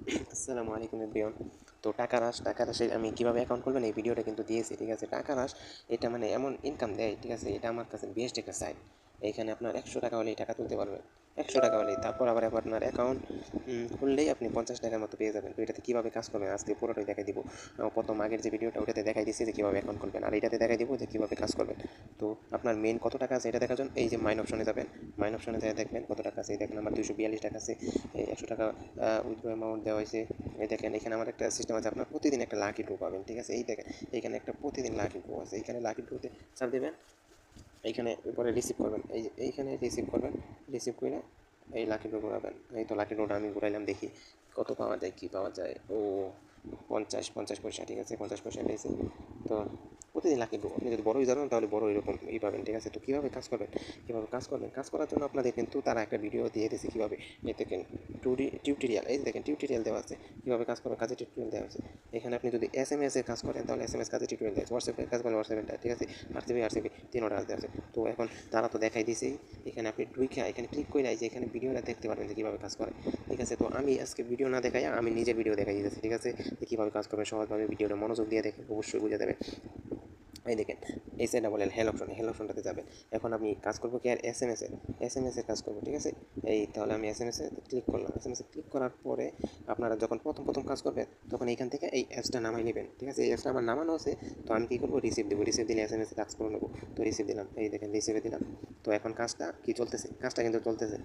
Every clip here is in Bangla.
আসসালামু আলাইকুম এভরিওয়ান। তো টাকা রাশ আমি কীভাবে অ্যাকাউন্ট খুলবেন এই ভিডিওটা কিন্তু দিয়েছি, ঠিক আছে? টাকা রাশ এটা মানে এমন ইনকাম দেয়, ঠিক আছে? এটা আমার কাছে বেস্ট একটা সাইট। এইখানে আপনার ১০০ টাকা হলেই টাকা তুলতে পারবেন, ১০০ টাকা হলেই। তারপর আবার আপনার অ্যাকাউন্ট খুললেই আপনি 50 টাকার মতো পেয়ে যাবেন। তো এটাতে কীভাবে কাজ করবেন আজকে পুরোটাই দেখাই দিব। প্রথম আগের যে ভিডিওটা ওটাতে দেখাই দিচ্ছি যে কীভাবে অ্যাকাউন্ট খুলবেন, আর এটাতে দেখাই দিব যে কীভাবে কাজ করবেন। তো আপনার মেন কত টাকা আছে এটা দেখার জন্য এই যে মাইন অপশনে যাবেন। মাইন অপশনে যেয়ে দেখবেন কত টাকা আছে। এই দেখেন আমার 242 টাকা আছে। এই ১০০ টাকা উইথড্র অ্যামাউন্ট দেওয়া হয়েছে। এই দেখেন এখানে আমার একটা সিস্টেম আছে, আপনার প্রতিদিন একটা লাকি ড্র পাবেন, ঠিক আছে? এই দেখেন এইখানে একটা প্রতিদিন লাকি ড্র আছে। এইখানে লাকি ড্রতে চাপ দেবেন, এইখানে উপরে রিসিভ করবেন, এই যে এইখানে রিসিভ করবেন। রিসিভ করে এই লাকি ড্র ঘোরাবেন। এই তো লাকি ড্রটা আমি ঘুরাইলাম, দেখি কত পাওয়া যায়, কী পাওয়া যায়। ও ৫০ পয়সা, ঠিক আছে? ৫০ পয়সা পেয়েছি। তো প্রতিদিন লাকি ড্র, আপনি যদি বড়ই জানেন তাহলে বড় এরকম পাবেন, ঠিক আছে? তো কীভাবে কাজ করবেন, কীভাবে কাজ করবেন, কাজ করার জন্য আপনাদের কিন্তু তারা একটা ভিডিও দিয়ে দিয়েছে কীভাবে। এই দেখেন টিউটোরিয়াল, এই দেখেন টিউটোরিয়াল দেওয়া আছে কীভাবে কাজ করবেন, কাজের টিউটোরিয়াল দেওয়া আছে। এখানে আপনি যদি এস এর কাজ করেন তাহলে এস কাজের টিউটোরিয়াল দেওয়া আছে, হোয়াটসঅ্যাপের কাজ করলে হোয়াটসঅ্যাপের, ঠিক আছে? আরসিবি তিনোটা কাজ দেওয়া আছে। তো এখন তারা তো দেখাই দিয়েছেই। এখানে আপনি ঢুইকা এখানে ক্লিক করে যে এখানে ভিডিওটা দেখতে পারবেন যে কীভাবে কাজ করে, ঠিক আছে? তো আমি আজকে ভিডিও না দেখাই, আমি নিজে ভিডিও দেখাই দিতেছি, ঠিক আছে? যে কীভাবে কাজ করবেন সহজভাবে ভিডিওটা মনোযোগ দিয়ে দেখেন, অবশ্যই বুঝে যাবেন। এই দেখেন এই সাইডটা বলেন হেল অপশনটাতে যাবেন। এখন আমি কাজ করবো কি আর এস এম এস এর কাজ করবো, ঠিক আছে? এই তাহলে আমি এস এ ক্লিক করলাম। এস এ ক্লিক করার পরে আপনারা যখন প্রথম কাজ করবেন তখন এইখান থেকে এই অ্যাপসটা নামাই নেবেন, ঠিক আছে? এই অ্যাপসটা আমার নামানো আছে। তো আমি কী করবো, রিসিভ দেবো। রিসিভ দিলে এস কাজ করে নেবো। তো রিসিভ দিলাম, এই দেখেন রিসিভে দিলাম। তো এখন কাজটা কি চলতেছে, কাজটা কিন্তু চলতেছে।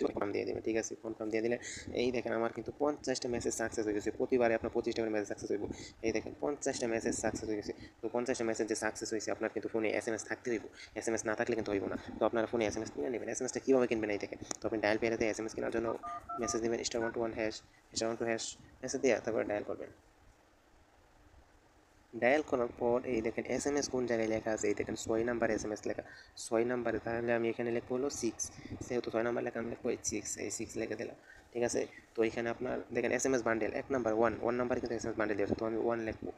কনফার্ম দিয়ে দেবেন, ঠিক আছে? কনফার্ম দিয়ে দিলে এই দেখেন আমার কিন্তু 50টা মেসেজ সাকসেস হয়ে গেছে। প্রতিবারে আপনার 25টা করে মেসেজ সাকসেস হইব। এই দেখেন 50টা মেসেজ সাকসেস হয়ে গেছে। তো 50টা মেসেজ যে সাকসেস হয়েছে আপনার কিন্তু ফোনে এস থাকতে হইব। এস না থাকলে কিন্তু হইব না। তো আপনার ফোনে এস কিনে নেবেন। এসটা কীভাবে কিনবেন এই দেখেন। তো আপনি ডায়াল পেয়ারে এস কেনার জন্য মেসেজ দেবেন *121# *121# মেসেজ দিয়ে তারপরে ডায়াল করবেন। ডায়াল করার পর এই দেখেন কোন জায়গায় লেখা আছে, এই দেখেন 6 নাম্বার লেখা, 6 নাম্বারে। তাহলে আমি এখানে লিখবো হলো 6, যেহেতু 6 নাম্বার লেখা আমি লিখবো 6, এই 6 লিখে দিলাম, ঠিক আছে? তো এখানে আপনার দেখেন বান্ডেল 1 নাম্বার 1 নাম্বারে কিন্তু বান্ডেল দিয়েছে, তো আমি 1 লিখবো।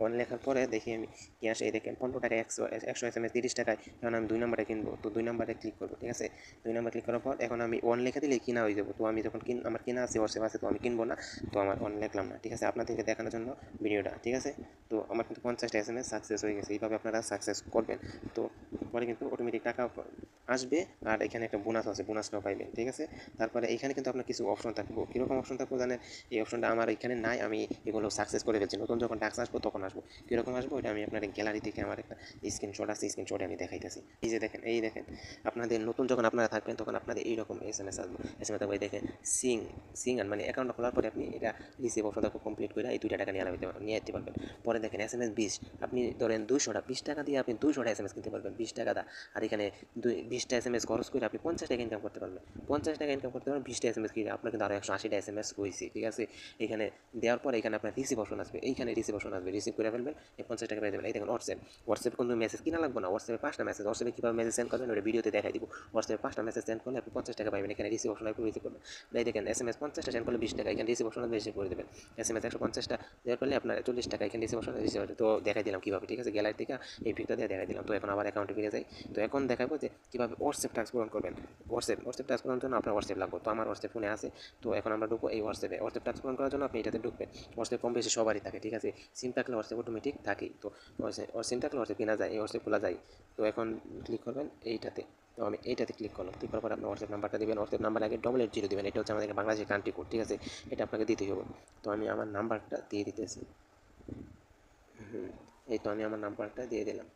1 লেখার পরে দেখি আমি কি আসে, এই দেখেন 15 টাকায় 100 30 টাকায়। এখন আমি 2 নাম্বারে কিনবো, তো 2 নাম্বারে ক্লিক করবো, ঠিক আছে? 2 নাম্বার ক্লিক করার পর এখন আমি 1 লিখে দিলে কিনা হয়ে যাবো। তো আমি যখন আমার কিনা আছে হোয়াটসঅ্যাপ আছে, তো আমি কিনবো না। তো আমার 1 লিখলাম না, ঠিক আছে? আপনাদেরকে দেখানোর জন্য ভিডিওটা, ঠিক আছে? তো আমার কিন্তু 50টা সাকসেস হয়ে গেছে। এইভাবে আপনারা সাকসেস করবেন। তো পরে কিন্তু অটোমেটিক টাকা আসবে। আর এখানে একটা বোনাস আছে, বোনাসটাও পাইবেন, ঠিক আছে? তারপরে এখানে কিন্তু আপনার কিছু অপশন থাকবো। কীরকম অপশন থাকবো জানেন? এই অপশনটা আমার এখানে নাই, আমি এগুলো সাকসেস করে ফেলছি। নতুন যখন টাস্ক আসবো তখন আসবো। কীরকম আসবো এটা আমি আপনার গ্যালারি থেকে আমার একটা স্ক্রিনশট আছে, স্ক্রিনশটে আমি দেখাইতেছি। এই যে দেখেন, এই দেখেন আপনাদের নতুন যখন আপনারা থাকবেন তখন আপনাদের এইরকম আসবে। থাকবে, এই দেখেন সিং মানে অ্যাকাউন্টটা খোলার পরে আপনি এটা রিসিভ অপশনটা কমপ্লিট করে এই 2টা টাকা নিয়ে যেতে পারবেন। পরে দেখেন 20, আপনি ধরেন 200টা 20 টাকা দিয়ে আপনি 200টা কিনতে পারবেন, 20 টাকা দা। আর এখানে 20টা খরচ করে আপনি 50 টাকা ইনকাম করতে পারবেন। 50 টাকা ইনকাম করতে পারবেন 20টা কিনে, আপনার কিন্তু আরও 180টা হয়েছে, ঠিক আছে? এখানে দেওয়ার পর এখানে আপনার রিসিভ অপশন আসবে, এইখানে রিসিভ অপশন আসবে, রিসিভ করে ফেলবেন, এই 50 টাকা পেয়ে যাবেন। এই দেখুন হোয়াটসঅ্যাপে কোনো মেসেজ কিনা লাগবে না। হোয়াটসঅ্যাপে 5টা মেসেজ, হোয়াটসঅ্যাপে কীভাবে মেসেজ সেন্ড করবেন ওটা ভিডিওতে দেখাই দিব। হোয়াটসঅ্যাপে 5টা মেসেজ সেন্ড করলে আপনি 50 টাকা পাবেন। এখানে রিসিভ অপশন আপনি রিসিভ করবেন। এই দেখেন 50টা সেন্ড করলে 20 টাকা, এখানে রিসিভ অপশন রিসিভ করে দেবেন। 150টা দেওয়ার করলে আপনার 40 টাকা, এখানে রিসিভ অপশন রিসিভ। তো দেখাই দিলাম কীভাবে, ঠিক আছে? গ্যালারি থেকে এই পিকটা দিয়ে দেখাই দিলাম। তো এখন আবার অ্যাকাউন্টে ফিরে যাই। তো এখন দেখাবো যে কীভাবে হোয়াটসঅ্যাপ টাস্ক পূরণ করবেন। হোয়াটসঅ্যাপ টাস্ক পূরণের জন্য আপনার হোয়াটসঅ্যাপ লাগবে। তো আমার হোয়াটসঅ্যাপ ফোনে আছে। তো এখন আমরা ঢুকবো এই হোয়াটসঅ্যাপ টাস্ক পূরণ করার জন্য আপনি এটাতে ঢুকবেন। হোয়াটসঅ্যাপ কম বেশি সবারই থাকে, ঠিক আছে? সিম থাকলে হোয়াটসঅ্যাপ অটোমেটিক থাকেই। তো সিম থাকলে হোয়াটসঅ্যাপ কেনা যায়, এই হোয়াটসঅ্যাপ খোলা যায়। তো এখন ক্লিক করবেন এইটাতে। তো আমি এইটাতে ক্লিক করলাম। ক্লিক করার পর আপনার হোয়াটসঅ্যাপ নাম্বারটা দেবেন। হোয়াটসঅ্যাপ নাম্বার আগে 880 দেবেন। এটা হচ্ছে আমাদের বাংলাদেশের কান্ট্রি কোড, ঠিক আছে? এটা আপনাকে দিতেই হবে। তো আমি আমার নাম্বারটা দিয়ে দিতেছি। এই তো আমি আমার নাম্বারটা দিয়ে দিলাম।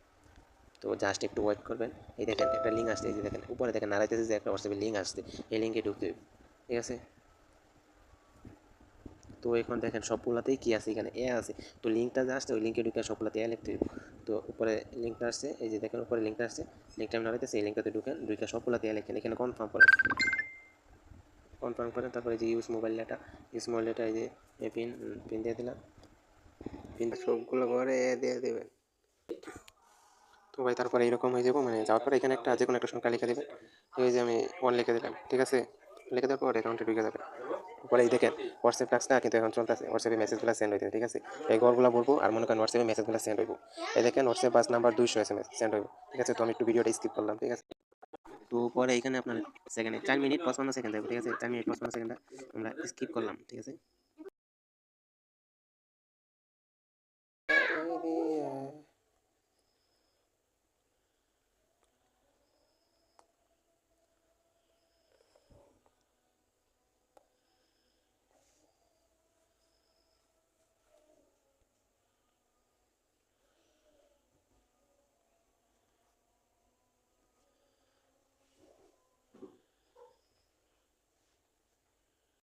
তো জাস্ট একটু ওয়েট করবেন। এই দেখেন একটা লিঙ্ক আসছে, এই যে দেখেন উপরে দেখেন নাড়াইতেছে যে একটা হোয়াটসঅ্যাপে লিঙ্ক আসছে, এই লিঙ্কে ঢুকতে হবে, ঠিক আছে? তো এখন দেখেন সবগুলাতেই কী আছে, এখানে আছে। তো লিঙ্কটা যে আসছে ওই লিঙ্কে ঢুকে সবগুলাতে লিখতে হবে। তো উপরে লিঙ্কটা আসছে, এই যে দেখেন উপরে লিঙ্কটা আসছে, লিঙ্কটা আমি নাড়াইতেছি, এই লিঙ্কটাতে ঢুকে সবগুলাতে লেখেন, এখানে কনফার্ম করেন। তারপরে যে ইউজ মোবাইল ডাটা এই যে পিন পিন দিয়ে দিলাম। পিন সবগুলো ঘরে দিয়ে দেবেন। তো ভাই তারপরে এরকম হয়ে যাবো, মানে যাওয়ার পরে এখানে একটা যে কোনো একটা সংখ্যা লিখে দেবেন। এই যে আমি 1 লিখে দিলাম, ঠিক আছে? লিখে দেওয়ার পর অ্যাকাউন্টে ঢুকে যাবে। পরে এই দেখেন হোয়াটসঅ্যাপ টাস্কটা কিন্তু এখন চলতেছে, হোয়াটসঅ্যাপে মেসেজগুলো সেন্ড হইতে, ঠিক আছে? এই ঘরগুলো বলবো আর মনে করেন হোয়াটসঅ্যাপে মেসেজগুলো সেন্ড হইব। এই দেখেন হোয়াটসঅ্যাপ বাস নাম্বার 200 সেন্ড হইব, ঠিক আছে? তো আমি একটু ভিডিওটা স্কিপ করলাম, ঠিক আছে? তো পরে এখানে আপনার সেকেন্ডে 4 মিনিট 55 সেকেন্ড থাকবে, ঠিক আছে? 4 মিনিট 55 সেকেন্ডটা আমরা স্কিপ করলাম, ঠিক আছে?